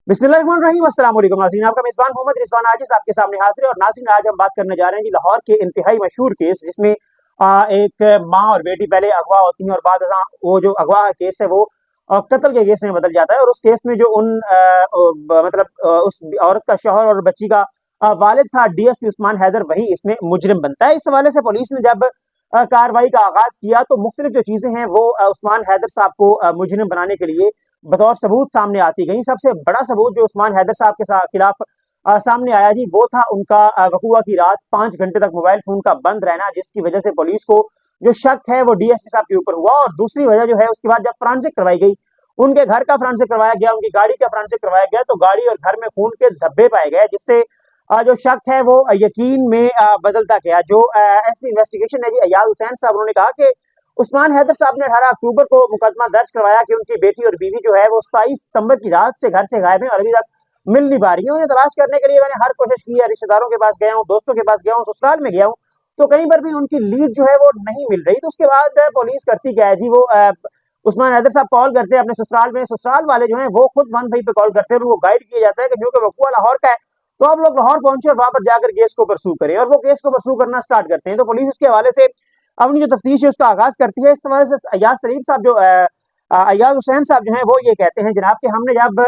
बिस्मिल्लाहिर्रहमानिर्रहीम, अस्सलाम वालेकुम नाज़रीन। आपका मेज़बान मोहम्मद रिजवान आजिज़ आपके सामने हाज़िर है। और नाज़रीन, आज हम बात करने जा रहे हैं जी लाहौर के इंतहाई मशहूर केस, जिसमें एक माँ और बेटी पहले अगवा होती हैं और बाद वो जो अगवा का केस है वो कत्ल के केस में बदल जाता है। और उस केस में जो उस औरत का शौहर और बच्ची का वालिद था, डीएसपी उस्मान हैदर, वही इसमें मुजरिम बनता है। इस हवाले से पुलिस ने जब कार्रवाई का आगाज किया तो मुख्तलिफ जो चीजें हैं वो उस्मान हैदर साहब को मुजरिम बनाने के लिए बतौर सबूत सामने आती गई। सबसे बड़ा सबूत जो उस्मान हैदर साहब के खिलाफ सामने आया जी, वो था उनका वकूआ की रात 5 घंटे तक मोबाइल फोन का बंद रहना, जिसकी वजह से पुलिस को जो शक है वो डीएसपी साहब के ऊपर हुआ। और दूसरी वजह जो है, उसके बाद जब फ्रांसिक करवाई गई, उनके घर का फ्रांसिक करवाया गया, उनकी गाड़ी का फ्रांसिक करवाया गया, तो गाड़ी और घर में खून के धब्बे पाए गए, जिससे जो शक है वो यकीन में बदलता गया। जो एसपी इन्वेस्टिगेशन है जी, अयाज हुसैन साहब, उन्होंने कहा कि उस्मान हैदर साहब ने 18 अक्टूबर को मुकदमा दर्ज करवाया कि उनकी बेटी और बीवी जो है वो 27 सितंबर की रात से घर से गायब है और अभी तक मिल नहीं पा रही है। उन्हें तलाश करने के लिए मैंने हर कोशिश की है, रिश्तेदारों के पास गया हूँ, दोस्तों के पास गया हूँ, ससुराल में गया हूँ, तो कहीं पर भी उनकी लीड जो है वो नहीं मिल रही। तो उसके बाद पुलिस करती क्या है जी, वो उस्मान हैदर साहब कॉल करते हैं अपने ससुराल में, ससुराल वाले जो है वो खुद 1 पे कॉल करते हैं और वो गाइड किया जाता है कि जो कि वकूआ लाहौर का है, तो आप लोग लाहौर पहुंचे और वहां पर जाकर केस को परसू करें। और वो केस को परसू करना स्टार्ट करते हैं। तो पुलिस उसके हवाले से अपनी जो तफ्तीश है उसका आगाज करती है। इस हवाले से अयाज सलीम साहब जो अयाज हुसैन साहब जो है वो ये कहते हैं, जनाब कि हमने जब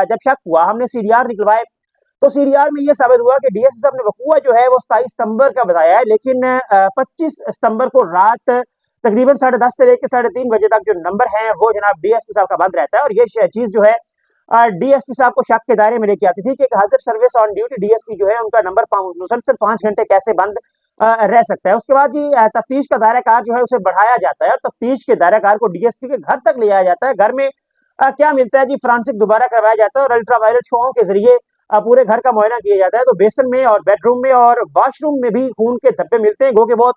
जब शक हुआ, हमने सीडीआर निकलवाए, तो सीडीआर में ये साबित हुआ कि डीएसपी साहब ने वकूआ जो है वो 27 सितंबर का बताया है, लेकिन 25 सितंबर को रात तकरीबन 10:30 से लेकर 3:30 बजे तक जो नंबर है वो जनाब डीएसपी साहब का बंद रहता है। और ये चीज जो है डीएसपी साहब को शक के दायरे में लेके आती थी कि हाजिर सर्विस ऑन ड्यूटी डीएसपी जो है उनका नंबर मुसलसल 5 घंटे कैसे बंद रह सकता है। उसके बाद जी तफ्तीश का दायरा कार जो है उसे बढ़ाया जाता है और तफ्तीश के दायरा कार को डीएसपी के घर तक ले जाया जाता है। घर में क्या मिलता है जी, फ्रांसिक दोबारा करवाया जाता है और अल्ट्रावायलेट छुआओं के जरिए पूरे घर का मुआयना किया जाता है। तो बेसन में और बेडरूम में और वॉशरूम में भी खून के धब्बे मिलते हैं, जो कि बहुत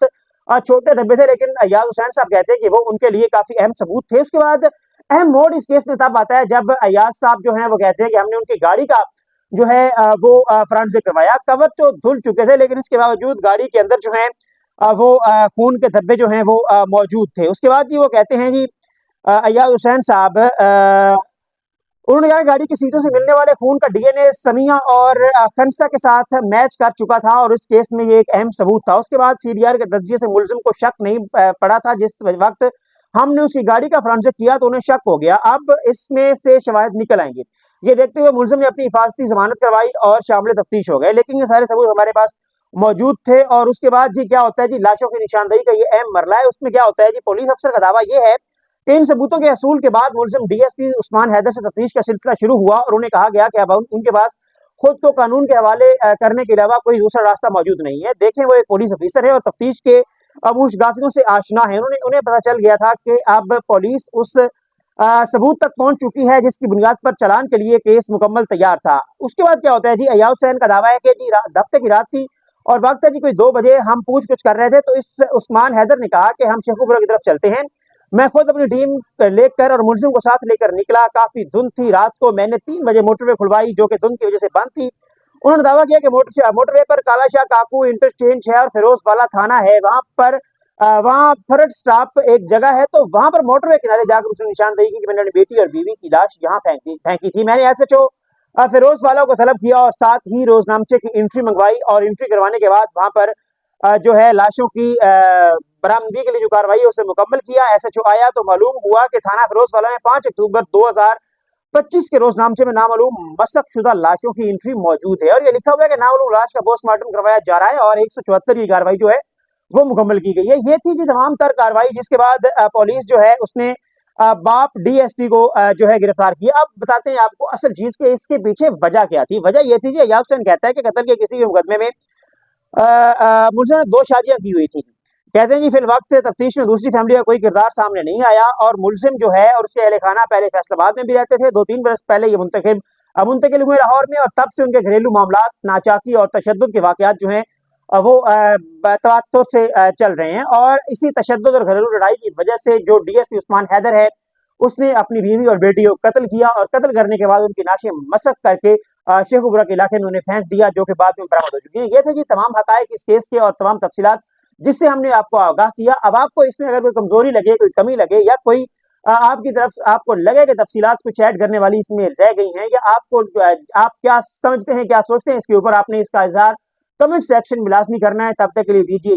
छोटे धब्बे थे, लेकिन अयाज हुसैन साहब कहते हैं कि वो उनके लिए काफी अहम सबूत थे। उसके बाद अहम मोड़ इस केस में तब आता है जब अयाज साहब जो है वो कहते हैं कि हमने उनकी गाड़ी का जो है वो फ्रांसिक करवाया। कवर तो धुल चुके थे, लेकिन इसके बावजूद गाड़ी के अंदर जो है वो खून के धब्बे जो हैं वो मौजूद थे। उसके बाद जी वो कहते हैं जी अयाज हुसैन साहब, उन्होंने कहा गाड़ी की सीटों से मिलने वाले खून का डीएनए समिया और खनसा के साथ मैच कर चुका था और इस केस में ये एक अहम सबूत था। उसके बाद सीडीआर के दर्जे से मुलजिम को शक नहीं पड़ा था। जिस वक्त हमने उसकी गाड़ी का फ्रांसिक किया तो उन्हें शक हो गया। अब इसमें से शवाहिद निकल आएंगे। ये देखते हुए मुलजिम ने अपनी हिफाजती जमानत करवाई और शामिल तफ्तीश हो गए, लेकिन ये सारे सबूत हमारे पास मौजूद थे। और उसके बाद जी क्या होता है जी, लाशों की निशानदेही का ये अहम मरला है। उसमें क्या होता है जी, पुलिस अफसर का दावा ये है कि इन सबूतों के असूल के बाद मुलजिम डीएसपी उस्मान हैदर से तफ्तीश का सिलसिला शुरू हुआ और उन्हें कहा गया कि अब उनके पास खुद को कानून के हवाले करने के अलावा कोई दूसरा रास्ता मौजूद नहीं है। देखें, वो एक पुलिस ऑफिसर है और तफ्तीश के मूशगाफियों से आशना है। उन्हें पता चल गया था कि अब पुलिस उस सबूत तक पहुंच चुकी है जिसकी बुनियाद पर चालान के लिए केस मुकम्मल तैयार था। उसके बाद क्या होता है जी, अयाज हुसैन का दावा है कि जी हफ्ते की रात थी और वक्त है जी कोई 2 बजे, हम पूछ कुछ कर रहे थे, तो इस उस्मान हैदर ने कहा कि हम शेखुपुरा की तरफ चलते हैं। मैं खुद अपनी टीम लेकर और मुलजिम को साथ लेकर निकला। काफी धुंध थी रात को। मैंने 3 बजे मोटरवे खुलवाई जो कि धुंध की वजह से बंद थी। उन्होंने दावा किया कि मोटरवे पर कालाशाह काकू इंटरचेंज है और फिरोज वाला थाना है, वहां फर्स्ट स्टॉप एक जगह है, तो वहां पर मोटरवे किनारे जाकर उसने निशानदेही की कि मैंने बेटी और बीवी की लाश यहाँ फेंकी थी। मैंने एसएचओ फिरोज वाला को तलब किया और साथ ही रोजनामचे की एंट्री मंगवाई और एंट्री करवाने के बाद वहां पर जो है लाशों की बरामदगी के लिए जो कार्रवाई है उसे मुकम्मल किया। एसएचओ आया तो मालूम हुआ कि थाना फिरोज वाला में 5 अक्टूबर 2025 के रोजनामचे में नामालूम मशक़शुदा लाशों की एंट्री मौजूद है और ये लिखा हुआ है कि नामालूम लाश का पोस्टमार्टम करवाया जा रहा है और 174 की कार्रवाई जो है वो मुकम्मल की गई है। ये थी जी तमाम तर कार्रवाई, जिसके बाद पुलिस जो है उसने बाप डीएसपी को जो है गिरफ्तार किया। अब बताते हैं आपको असल चीज के इसके पीछे वजह क्या थी। वजह ये थी जी, अयाज हुसैन कहता है कि कत्ल के किसी भी मुकदमे में मुलजिम ने 2 शादियां की हुई थी। कहते हैं जी फिल वक्त तफ्तीश में दूसरी फैमिली का कोई किरदार सामने नहीं आया और मुलजिम जो है और उसके अहले खाना पहले फैसलाबाद में भी रहते थे। 2-3 बरस पहले ये मुंतकिल हुए लाहौर में और तब से उनके घरेलू मामला, नाचाकी और तशद्दुद के वाकयात जो हैं वो तवात्तुर से चल रहे हैं। और इसी तशद्दुद और घरेलू लड़ाई की वजह से जो डीएसपी उस्मान हैदर है उसने अपनी बीवी और बेटी को कत्ल किया और कत्ल करने के बाद उनकी लाशें मसक करके शेखुपुरा के इलाके में उन्हें फेंक दिया, जो कि बाद में बरामद हो चुकी है। ये थे जी तमाम हकायक इस केस के और तमाम तफसीलात जिससे हमने आपको आगाह किया। अब आपको इसमें अगर कोई कमजोरी लगे, कोई कमी लगे या कोई आपकी तरफ आपको लगे कि तफसीलात कुछ ऐड करने वाली इसमें रह गई हैं, या आपको आप क्या समझते हैं, क्या सोचते हैं इसके ऊपर, आपने इसका इजहार कमेंट सेक्शन में लाजमी करना है। तब तक के लिए दीजिए।